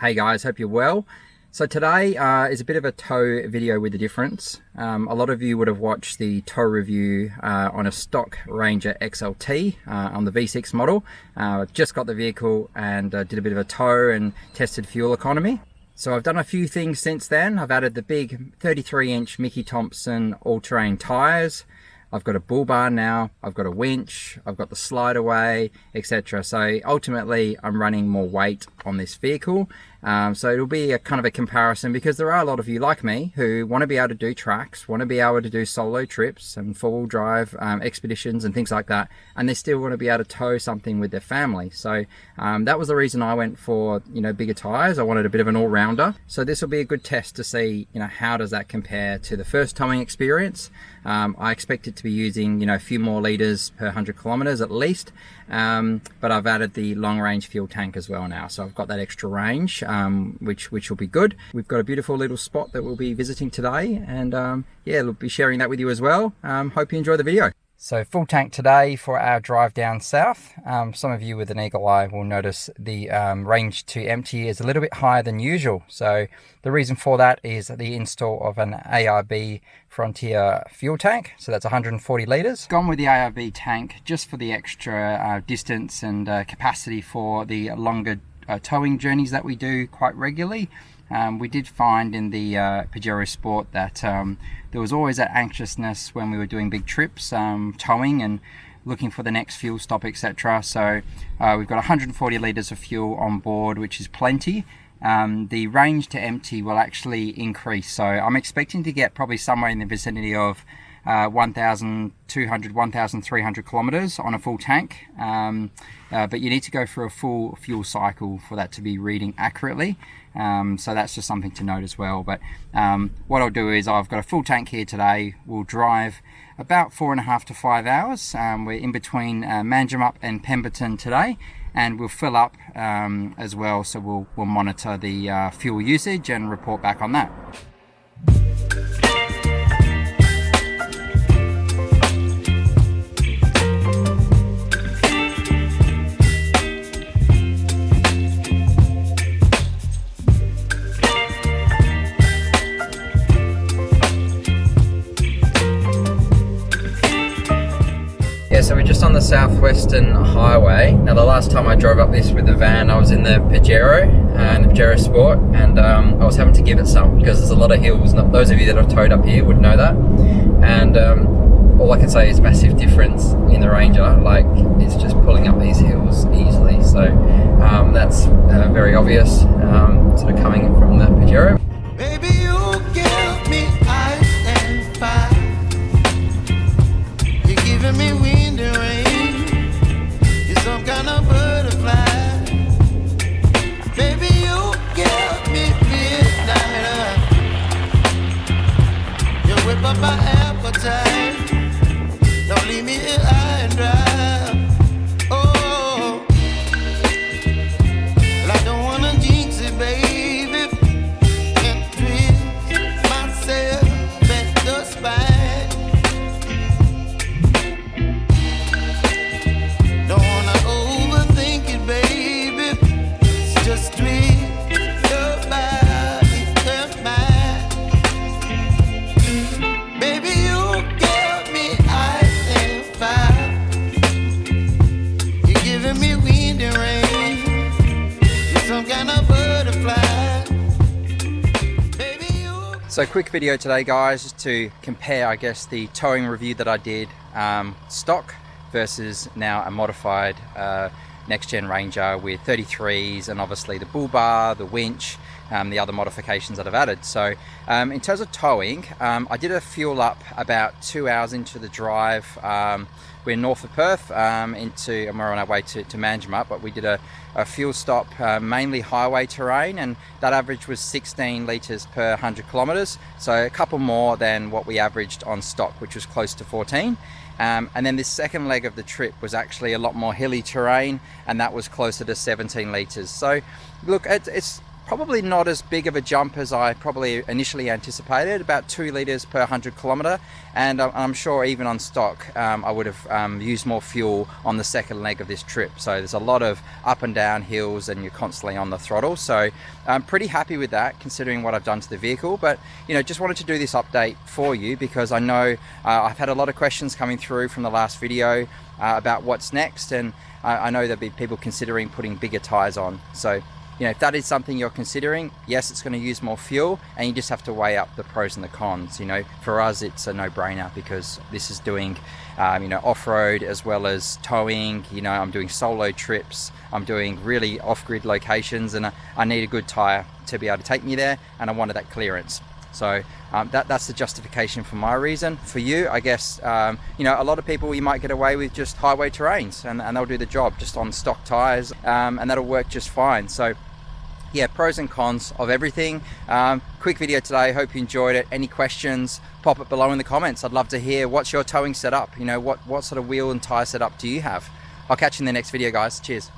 Hey guys, hope you're well. So today is a bit of a tow video with a difference. A lot of you would have watched the tow review on a stock Ranger XLT on the V6 model. Just got the vehicle and did a bit of a tow and tested fuel economy. So I've done a few things since then. I've added the big 33-inch Mickey Thompson all-terrain tyres. I've got a bull bar now, I've got a winch, I've got the slide away, etc. So ultimately I'm running more weight on this vehicle. So it'll be a kind of a comparison, because there are a lot of you like me who want to be able to do tracks, want to be able to do solo trips and four-wheel drive expeditions and things like that, and they still want to be able to tow something with their family. So that was the reason I went for, bigger tires. I wanted a bit of an all-rounder. So this will be a good test to see, how does that compare to the first towing experience. I expect it to be using, a few more litres per 100 kilometres at least, but I've added the long-range fuel tank as well now, so I've got that extra range, which will be good. We've got a beautiful little spot that we'll be visiting today, and yeah, we'll be sharing that with you as well. Hope you enjoy the video. So full tank today for our drive down south. Some of you with an eagle eye will notice the range to empty is a little bit higher than usual. So the reason for that is the install of an ARB Frontier fuel tank. So that's 140 litres. Gone with the ARB tank just for the extra distance and capacity for the longer towing journeys that we do quite regularly. We did find in the Pajero Sport that there was always that anxiousness when we were doing big trips, towing and looking for the next fuel stop, etc. So we've got 140 litres of fuel on board, which is plenty. The range to empty will actually increase, so I'm expecting to get probably somewhere in the vicinity of 1,200, 1,300 kilometers on a full tank, but you need to go through a full fuel cycle for that to be reading accurately. So that's just something to note as well. But what I'll do is I've got a full tank here today. We'll drive about 4.5 to 5 hours. We're in between Manjimup and Pemberton today, and we'll fill up as well. So we'll monitor the fuel usage and report back on that. Yeah, so we're just on the Southwestern Highway. Now the last time I drove up this with the van, I was in the Pajero and the Pajero Sport, and I was having to give it some because there's a lot of hills. Those of you that have towed up here would know that. And all I can say is massive difference in the Ranger. Like, it's just pulling up these hills easily. So that's very obvious, sort of coming from the Pajero. Baby, you give me ice and fire. You're giving me wind and rain. You're some kind of butterfly. Baby, you give me midnight. You whip up my appetite. Don't leave me here high and dry. Oh, well, I don't wanna jinx it, baby, and twist myself at the spine. Don't wanna overthink it, baby. It's just twist your body and mine. Baby, you give me ice and fire. You're giving me wind and rain. You're some kind of butterfly. Baby, you. So quick video today, guys, just to compare, I guess, the towing review that I did stock versus now a modified next gen Ranger with 33s and obviously the bull bar, the winch, the other modifications that I've added. So in terms of towing, I did a fuel up about 2 hours into the drive. We're north of Perth, and we're on our way to Manjimup, but we did a fuel stop, mainly highway terrain, and that average was 16 litres per 100 kilometres, so a couple more than what we averaged on stock, which was close to 14. And then this second leg of the trip was actually a lot more hilly terrain, and that was closer to 17 litres. So look, it's probably not as big of a jump as I probably initially anticipated, about 2 litres per 100 kilometre, and I'm sure even on stock I would have used more fuel on the second leg of this trip. So there's a lot of up and down hills and you're constantly on the throttle, so I'm pretty happy with that considering what I've done to the vehicle. But you know, just wanted to do this update for you because I know I've had a lot of questions coming through from the last video about what's next, and I know there'll be people considering putting bigger tyres on. So you know, if that is something you're considering, yes, it's going to use more fuel, and you just have to weigh up the pros and the cons. You know, for us, it's a no-brainer because this is doing, you know, off-road as well as towing. You know, I'm doing solo trips, I'm doing really off-grid locations, and I need a good tyre to be able to take me there, and I wanted that clearance. So that's the justification for my reason. For you, I guess, you know, a lot of people, you might get away with just highway terrains and they'll do the job just on stock tyres, and that'll work just fine. So yeah, pros and cons of everything. Quick video today, hope you enjoyed it. Any questions, pop it below in the comments. I'd love to hear what's your towing setup. You know, what sort of wheel and tyre setup do you have? I'll catch you in the next video, guys. Cheers.